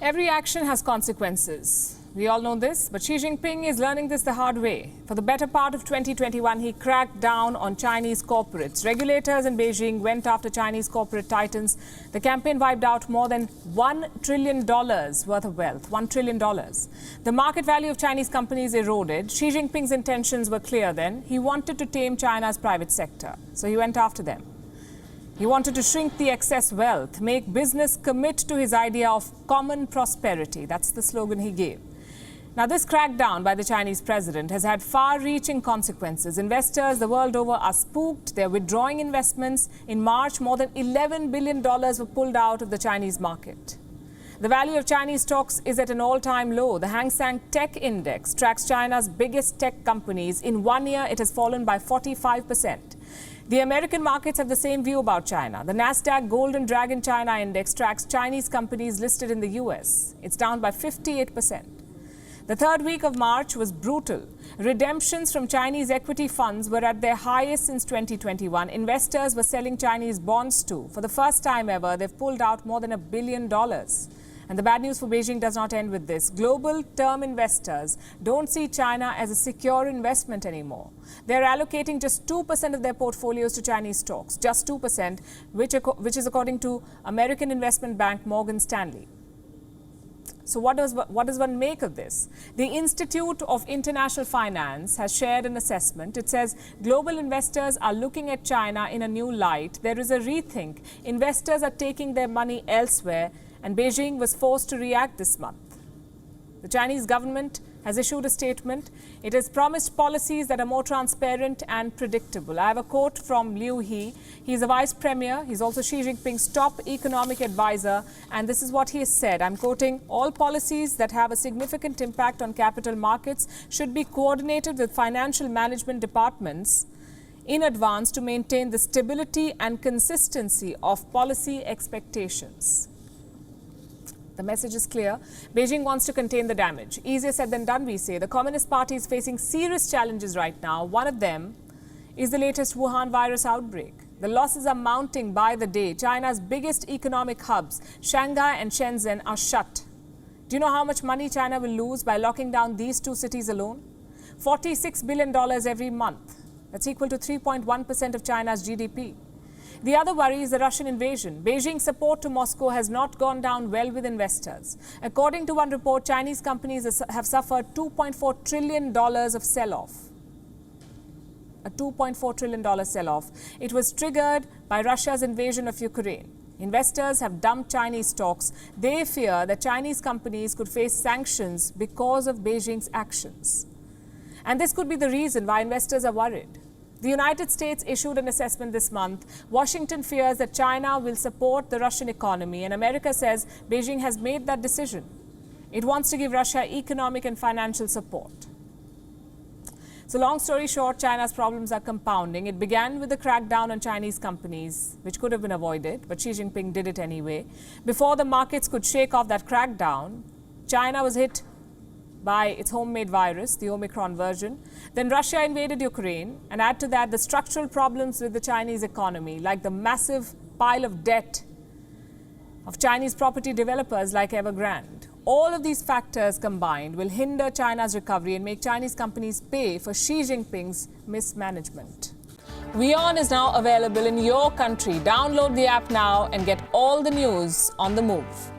Every action has consequences. We all know this, but Xi Jinping is learning this the hard way. For the better part of 2021, he cracked down on Chinese corporates. Regulators in Beijing went after Chinese corporate titans. The campaign wiped out more than $1 trillion worth of wealth. $1 trillion. The market value of Chinese companies eroded. Xi Jinping's intentions were clear then. He wanted to tame China's private sector, so he went after them. He wanted to shrink the excess wealth, make business commit to his idea of common prosperity. That's the slogan he gave. Now, this crackdown by the Chinese president has had far-reaching consequences. Investors the world over are spooked. They're withdrawing investments. In March, more than $11 billion were pulled out of the Chinese market. The value of Chinese stocks is at an all-time low. The Hang Seng Tech Index tracks China's biggest tech companies. In 1 year, it has fallen by 45%. The American markets have the same view about China. The Nasdaq Golden Dragon China Index tracks Chinese companies listed in the US. It's down by 58%. The third week of March was brutal. Redemptions from Chinese equity funds were at their highest since 2021. Investors were selling Chinese bonds too. For the first time ever, they've pulled out more than $1 billion. And the bad news for Beijing does not end with this. Global term investors don't see China as a secure investment anymore. They're allocating just 2% of their portfolios to Chinese stocks, just 2%, which is according to American investment bank Morgan Stanley. So what does one make of this? The Institute of International Finance has shared an assessment. It says global investors are looking at China in a new light. There is a rethink. Investors are taking their money elsewhere, and Beijing was forced to react this month. The Chinese government has issued a statement. It has promised policies that are more transparent and predictable. I have a quote from Liu He. He's a vice premier. He's also Xi Jinping's top economic advisor. And this is what he has said. I'm quoting, all policies that have a significant impact on capital markets should be coordinated with financial management departments in advance to maintain the stability and consistency of policy expectations. The message is clear. Beijing wants to contain the damage. Easier said than done, we say. The Communist Party is facing serious challenges right now. One of them is the latest Wuhan virus outbreak. The losses are mounting by the day. China's biggest economic hubs, Shanghai and Shenzhen, are shut. Do you know how much money China will lose by locking down these two cities alone? $46 billion every month. That's equal to 3.1% of China's GDP. The other worry is the Russian invasion. Beijing's support to Moscow has not gone down well with investors. According to one report, Chinese companies have suffered $2.4 trillion of sell-off. A $2.4 trillion sell-off. It was triggered by Russia's invasion of Ukraine. Investors have dumped Chinese stocks. They fear that Chinese companies could face sanctions because of Beijing's actions. And this could be the reason why investors are worried. The United States issued an assessment this month. Washington fears that China will support the Russian economy, and America says Beijing has made that decision. It wants to give Russia economic and financial support. So long story short, China's problems are compounding. It began with the crackdown on Chinese companies, which could have been avoided, but Xi Jinping did it anyway. Before the markets could shake off that crackdown, China was hit by its homemade virus, the Omicron version. Then Russia invaded Ukraine, and add to that the structural problems with the Chinese economy, like the massive pile of debt of Chinese property developers like Evergrande. All of these factors combined will hinder China's recovery and make Chinese companies pay for Xi Jinping's mismanagement. WION is now available in your country. Download the app now and get all the news on the move.